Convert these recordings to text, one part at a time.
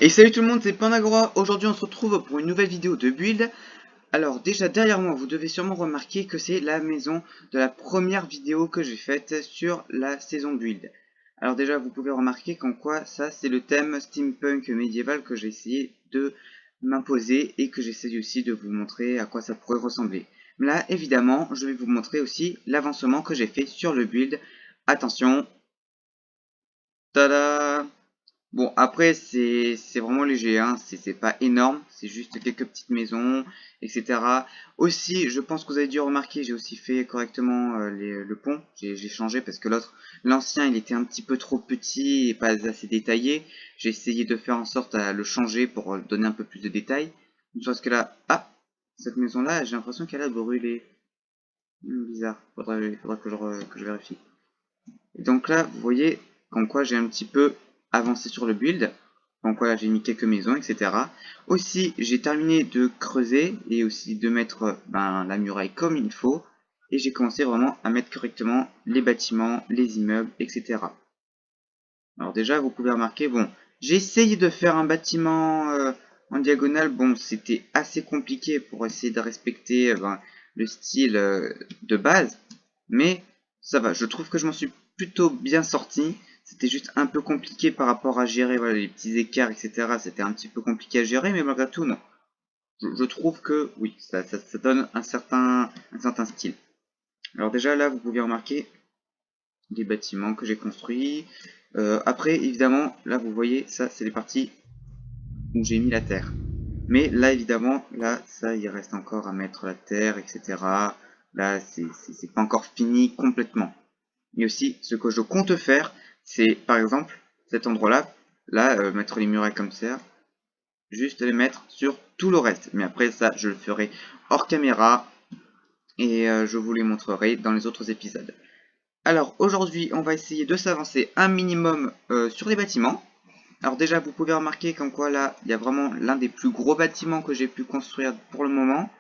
Et salut tout le monde, c'est Pandagora. Aujourd'hui on se retrouve pour une nouvelle vidéo de build. Alors déjà derrière moi, vous devez sûrement remarquer que c'est la maison de la première vidéo que j'ai faite sur la saison build. Alors déjà vous pouvez remarquer qu'en quoi ça c'est le thème steampunk médiéval que j'ai essayé de m'imposer et que j'essaye aussi de vous montrer à quoi ça pourrait ressembler. Mais là évidemment je vais vous montrer aussi l'avancement que j'ai fait sur le build. Attention, tada! Bon, après, c'est vraiment léger, hein. C'est pas énorme, c'est juste quelques petites maisons, etc. Aussi, je pense que vous avez dû remarquer, j'ai aussi fait correctement le pont. J'ai changé parce que l'ancien, il était un petit peu trop petit et pas assez détaillé. J'ai essayé de faire en sorte à le changer pour donner un peu plus de détails. Parce que là, ah, cette maison-là, j'ai l'impression qu'elle a brûlé. Bizarre, faudra que je vérifie. Et donc là, vous voyez, comme quoi j'ai un petit peu avancé sur le build. Donc voilà, j'ai mis quelques maisons, etc. Aussi, j'ai terminé de creuser et aussi de mettre la muraille comme il faut. Et j'ai commencé vraiment à mettre correctement les bâtiments, les immeubles, etc. Alors déjà, vous pouvez remarquer, bon, j'ai essayé de faire un bâtiment en diagonale. Bon, c'était assez compliqué pour essayer de respecter le style de base. Mais ça va, je trouve que je m'en suis plutôt bien sorti. C'était juste un peu compliqué par rapport à gérer voilà, les petits écarts, etc. C'était un petit peu compliqué à gérer, mais malgré tout, non. Je trouve que oui, ça donne un certain style. Alors déjà, là, vous pouvez remarquer des bâtiments que j'ai construits. Après, évidemment, là, vous voyez, ça, c'est les parties où j'ai mis la terre. Mais là, évidemment, là, ça, il reste encore à mettre la terre, etc. Là, c'est pas encore fini complètement. Et aussi, ce que je compte faire, c'est, par exemple, cet endroit-là, mettre les murailles comme ça, juste les mettre sur tout le reste. Mais après, ça, je le ferai hors caméra, et je vous les montrerai dans les autres épisodes. Alors aujourd'hui, on va essayer de s'avancer un minimum sur les bâtiments. Alors déjà, vous pouvez remarquer comme quoi là, il y a vraiment l'un des plus gros bâtiments que j'ai pu construire pour le moment.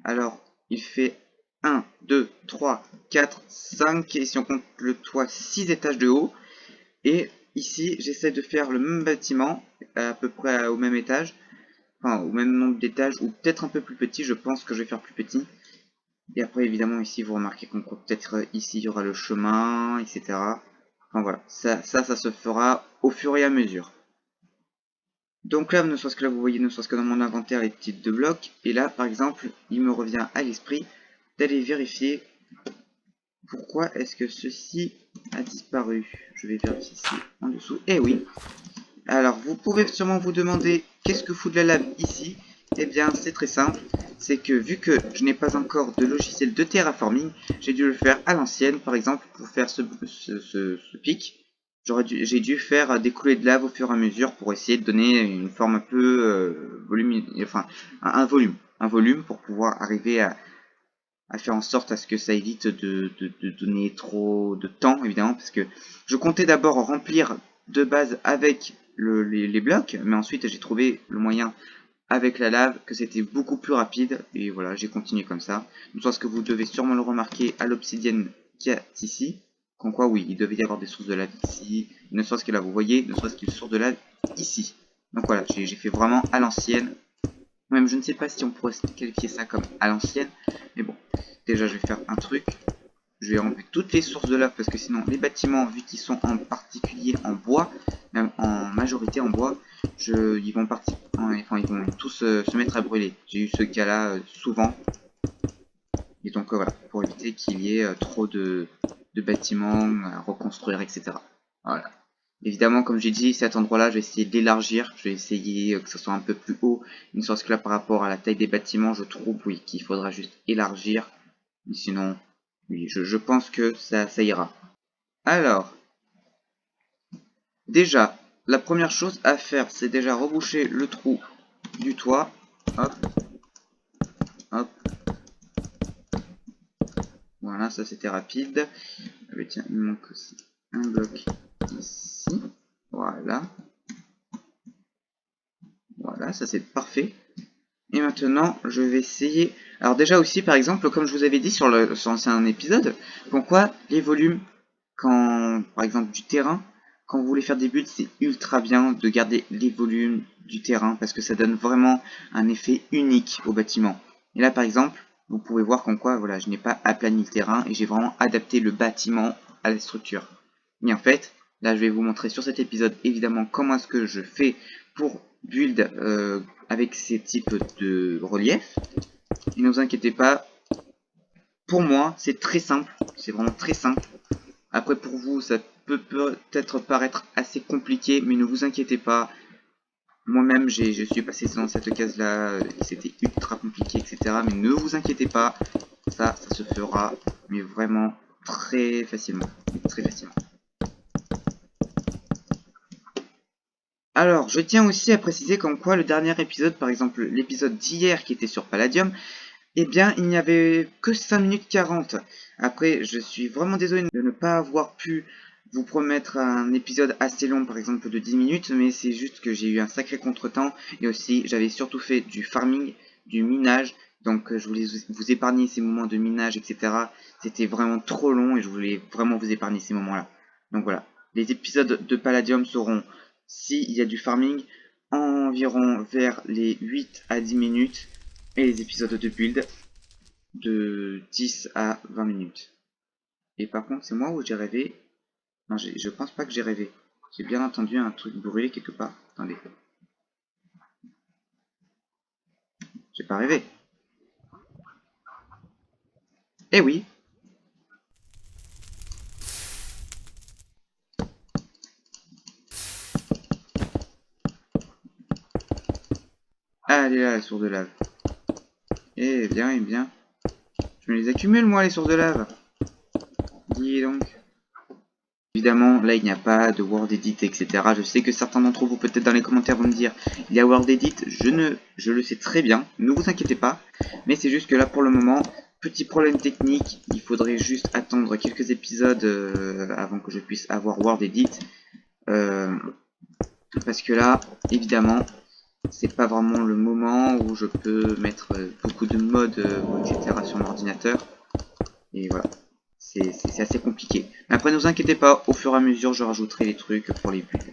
Alors, il fait 1, 2, 3, 4, 5, et si on compte le toit, 6 étages de haut. Et ici, j'essaie de faire le même bâtiment, à peu près au même étage, enfin au même nombre d'étages, ou peut-être un peu plus petit, je pense que je vais faire plus petit. Et après, évidemment, ici, vous remarquez qu'on peut-être ici, il y aura le chemin, etc. Enfin voilà, ça se fera au fur et à mesure. Donc là, ne serait-ce que là, vous voyez, ne serait-ce que dans mon inventaire, les petites de blocs. Et là, par exemple, il me revient à l'esprit d'aller vérifier pourquoi est-ce que ceci a disparu. Je vais vérifier ici, en dessous. Eh oui. Alors, vous pouvez sûrement vous demander qu'est-ce que fout de la lave ici. Eh bien, c'est très simple. C'est que vu que je n'ai pas encore de logiciel de terraforming, j'ai dû le faire à l'ancienne, par exemple, pour faire ce pic. J'ai dû faire des coulées de lave au fur et à mesure pour essayer de donner une forme un peu enfin un volume pour pouvoir arriver à faire en sorte à ce que ça évite de donner trop de temps, évidemment, parce que je comptais d'abord remplir de base avec les blocs, mais ensuite j'ai trouvé le moyen avec la lave que c'était beaucoup plus rapide, et voilà, j'ai continué comme ça. Donc, soit ce que vous devez sûrement le remarquer à l'obsidienne qu'il y a ici, comme quoi oui, il devait y avoir des sources de lave ici, ne soit ce que là, vous voyez, ne soit ce qu'il y a une source de lave ici. Donc voilà, j'ai fait vraiment à l'ancienne. Même je ne sais pas si on pourrait qualifier ça comme à l'ancienne, mais bon, déjà je vais faire un truc. Je vais enlever toutes les sources de lave parce que sinon les bâtiments, vu qu'ils sont en particulier en bois, même en majorité en bois, ils vont ils vont tous se mettre à brûler. J'ai eu ce cas-là souvent. Et donc voilà, pour éviter qu'il y ait trop de bâtiments à reconstruire, etc. Voilà. Évidemment, comme j'ai dit, cet endroit-là, je vais essayer d'élargir. Je vais essayer que ce soit un peu plus haut. Une sorte que là, par rapport à la taille des bâtiments, je trouve oui, qu'il faudra juste élargir. Mais sinon, oui, je pense que ça ira. Alors, déjà, la première chose à faire, c'est déjà reboucher le trou du toit. Hop, hop. Voilà, ça c'était rapide. Ah, tiens, il me manque aussi un bloc ici. Voilà. Voilà, ça c'est parfait. Et maintenant, je vais essayer... Alors déjà aussi, par exemple, comme je vous avais dit sur l'ancien épisode, pourquoi les volumes, quand, par exemple, du terrain, quand vous voulez faire des builds, c'est ultra bien de garder les volumes du terrain parce que ça donne vraiment un effet unique au bâtiment. Et là par exemple, vous pouvez voir qu'en quoi voilà, je n'ai pas aplani le terrain et j'ai vraiment adapté le bâtiment à la structure. Et en fait, là je vais vous montrer sur cet épisode évidemment comment est-ce que je fais pour build avec ces types de relief. Et ne vous inquiétez pas, pour moi c'est très simple, c'est vraiment très simple. Après pour vous ça peut peut-être paraître assez compliqué, mais ne vous inquiétez pas. Moi-même je suis passé dans cette case là, c'était ultra compliqué, etc. Mais ne vous inquiétez pas, ça se fera, mais vraiment très facilement. Très facilement. Alors, je tiens aussi à préciser comme quoi le dernier épisode, par exemple l'épisode d'hier qui était sur Palladium, eh bien, il n'y avait que 5 minutes 40. Après, je suis vraiment désolé de ne pas avoir pu vous promettre un épisode assez long, par exemple de 10 minutes, mais c'est juste que j'ai eu un sacré contretemps, et aussi j'avais surtout fait du farming, du minage, donc je voulais vous épargner ces moments de minage, etc. C'était vraiment trop long, et je voulais vraiment vous épargner ces moments-là. Donc voilà, les épisodes de Palladium seront, s'il y a du farming, environ vers les 8 à 10 minutes, et les épisodes de build de 10 à 20 minutes. Et par contre, c'est moi où j'ai rêvé. Non, je pense pas que j'ai rêvé. J'ai bien entendu un truc brûler quelque part. Attendez. J'ai pas rêvé. Eh oui. Ah, elle est là, la source de lave. Eh bien, eh bien. Je me les accumule, moi, les sources de lave. Dis donc. Évidemment, là, il n'y a pas de World Edit, etc. Je sais que certains d'entre vous, peut-être dans les commentaires, vont me dire il y a World Edit. Je le sais très bien. Ne vous inquiétez pas. Mais c'est juste que là, pour le moment, petit problème technique. Il faudrait juste attendre quelques épisodes avant que je puisse avoir World Edit. Parce que là, évidemment, c'est pas vraiment le moment où je peux mettre beaucoup de modes, etc. sur mon ordinateur. Et voilà. C'est assez compliqué. Mais après, ne vous inquiétez pas, au fur et à mesure, je rajouterai les trucs pour les builds.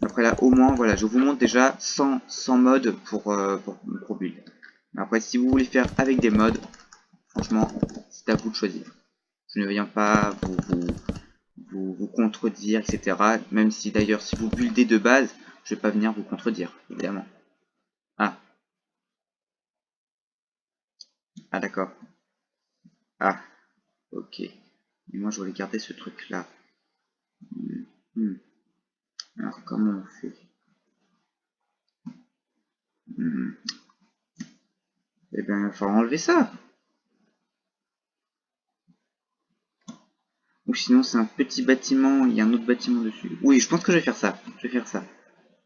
Après là, au moins, voilà, je vous montre déjà sans mode pour build. Mais après, si vous voulez faire avec des modes, franchement, c'est à vous de choisir. Je ne viens pas vous contredire, etc. Même si d'ailleurs, si vous buildez de base, je vais pas venir vous contredire, évidemment. Ah, ah d'accord. Ah, ok. Mais moi, je voulais garder ce truc-là. Hmm. Alors, comment on fait? Hmm. Eh bien, il va falloir enlever ça. Ou sinon, c'est un petit bâtiment, il y a un autre bâtiment dessus. Oui, je pense que je vais faire ça. Je vais faire ça.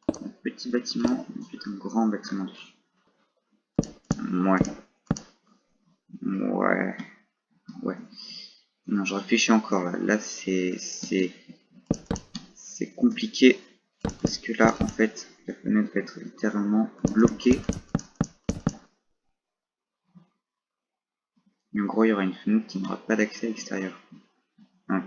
Un petit bâtiment, ensuite un grand bâtiment dessus. Ouais. Ouais. Ouais. Non, je réfléchis encore là. Là, c'est compliqué. Parce que là, en fait, la fenêtre va être littéralement bloquée. Et en gros, il y aura une fenêtre qui n'aura pas d'accès à l'extérieur. Ouais.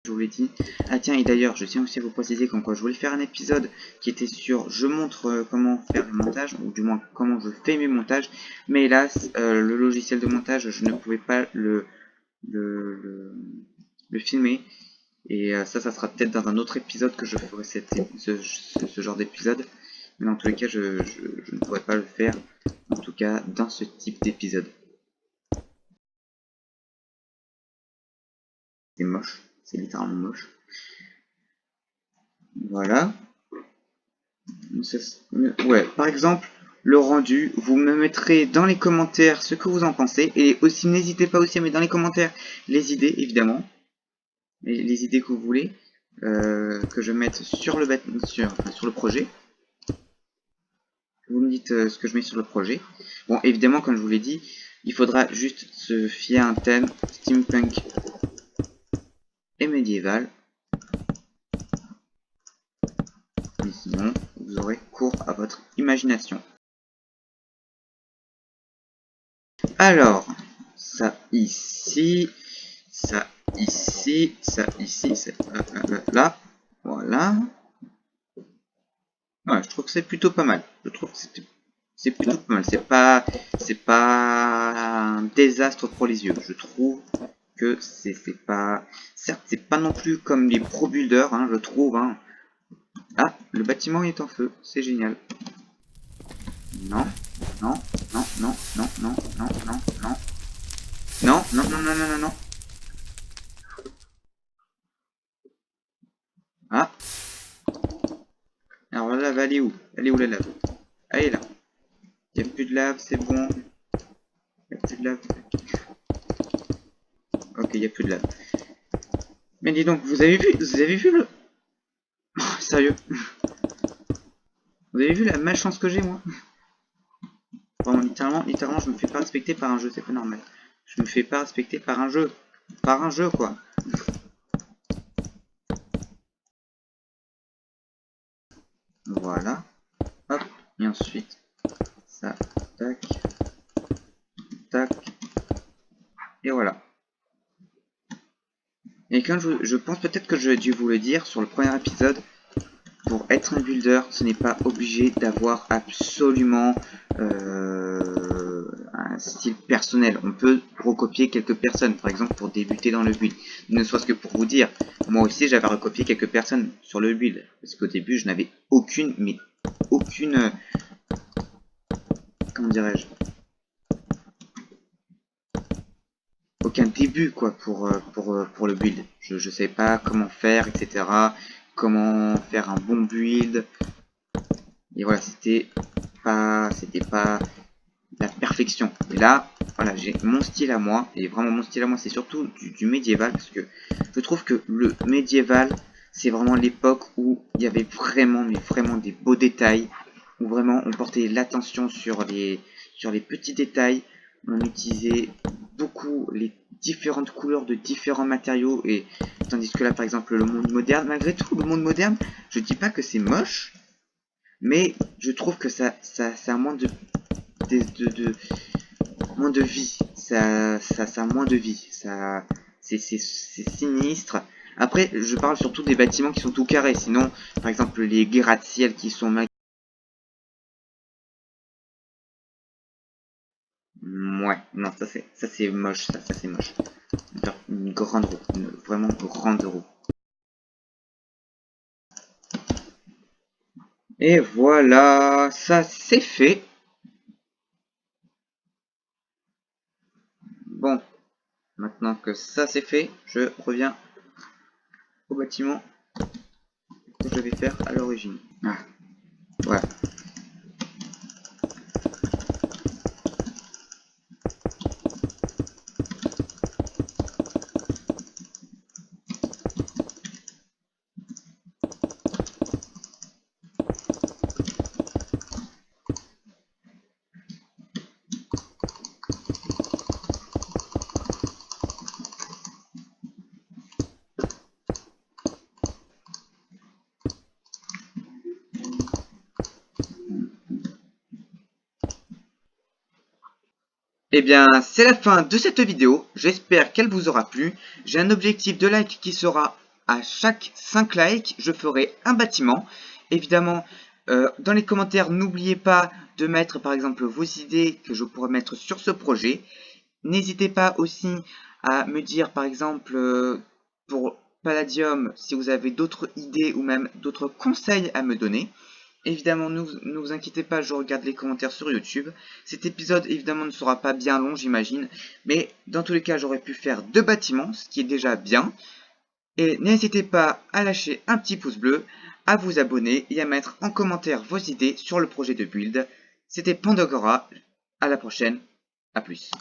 Je vous l'ai dit. Ah tiens, et d'ailleurs, je tiens aussi à vous préciser comme quoi je voulais faire un épisode qui était sur je montre comment faire le montage, ou du moins comment je fais mes montages, mais hélas, le logiciel de montage, je ne pouvais pas le, le filmer, et ça sera peut-être dans un autre épisode que je ferai ce genre d'épisode, mais dans tous les cas, je ne pourrais pas le faire, en tout cas dans ce type d'épisode. C'est moche, c'est littéralement moche. Voilà. Ouais, par exemple, le rendu, vous me mettrez dans les commentaires ce que vous en pensez. Et aussi, n'hésitez pas aussi à mettre dans les commentaires les idées, évidemment. Les idées que vous voulez que je mette sur sur le projet. Vous me dites ce que je mets sur le projet. Bon, évidemment, comme je vous l'ai dit, il faudra juste se fier à un thème steampunk et médiéval. Mais sinon, vous aurez cours à votre imagination. Alors, ça ici, ça ici, ça ici, ça là, voilà. Ouais, je trouve que c'est plutôt pas mal. Je trouve que c'est plutôt pas mal. C'est pas un désastre pour les yeux. Je trouve que c'est pas, certes, c'est pas non plus comme les pro builders, hein, je trouve. Hein. Ah, le bâtiment est en feu, c'est génial. Non, non, non, non, non, non, non, non, non. Non, non, non, non, non, non, non. Ah, alors la lave, elle est où? Elle est où la lave? Elle est là. Il n'y a plus de lave, c'est bon. Il n'y a plus de lave. Ok, il n'y a plus de lave. Mais dis donc, vous avez vu le... Oh, sérieux? Vous avez vu la malchance que j'ai, moi? Vraiment, littéralement, je me fais pas respecter par un jeu, c'est pas normal. Je me fais pas respecter par un jeu. Par un jeu, quoi. Voilà. Hop. Et ensuite, ça, tac, tac. Et voilà. Et quand je pense peut-être que j'ai dû vous le dire sur le premier épisode, pour être un builder, ce n'est pas obligé d'avoir absolument un style personnel. On peut recopier quelques personnes, par exemple pour débuter dans le build. Ne soit-ce que pour vous dire, moi aussi j'avais recopié quelques personnes sur le build. Parce qu'au début je n'avais aucune, mais aucune, comment dirais-je, aucun début quoi pour le build. Je ne savais pas comment faire, etc. Comment faire un bon build. Et voilà, c'était pas la perfection. Et là, voilà, j'ai mon style à moi, et vraiment mon style à moi, c'est surtout du médiéval, parce que je trouve que le médiéval, c'est vraiment l'époque où il y avait vraiment, mais vraiment des beaux détails, où vraiment on portait l'attention sur les petits détails, on utilisait beaucoup les différentes couleurs de différents matériaux, et tandis que là, par exemple, le monde moderne, malgré tout, le monde moderne, je dis pas que c'est moche, mais je trouve que ça a moins moins de vie. Ça a moins de vie. C'est sinistre. Après, je parle surtout des bâtiments qui sont tout carrés. Sinon, par exemple, les gratte-ciel qui sont mal. Ouais, non, ça c'est moche, ça c'est moche. Une grande roue, une vraiment grande roue. Et voilà, ça c'est fait. Bon, maintenant que ça c'est fait, je reviens au bâtiment que je devais faire à l'origine. Ah, voilà. Eh bien, c'est la fin de cette vidéo. J'espère qu'elle vous aura plu. J'ai un objectif de like qui sera à chaque 5 likes, je ferai un bâtiment. Évidemment, dans les commentaires, n'oubliez pas de mettre par exemple vos idées que je pourrais mettre sur ce projet. N'hésitez pas aussi à me dire par exemple pour Palladium si vous avez d'autres idées ou même d'autres conseils à me donner. Évidemment, ne vous inquiétez pas, je regarde les commentaires sur YouTube. Cet épisode, évidemment, ne sera pas bien long, j'imagine. Mais dans tous les cas, j'aurais pu faire 2 bâtiments, ce qui est déjà bien. Et n'hésitez pas à lâcher un petit pouce bleu, à vous abonner et à mettre en commentaire vos idées sur le projet de build. C'était Pandogora. À la prochaine. À plus.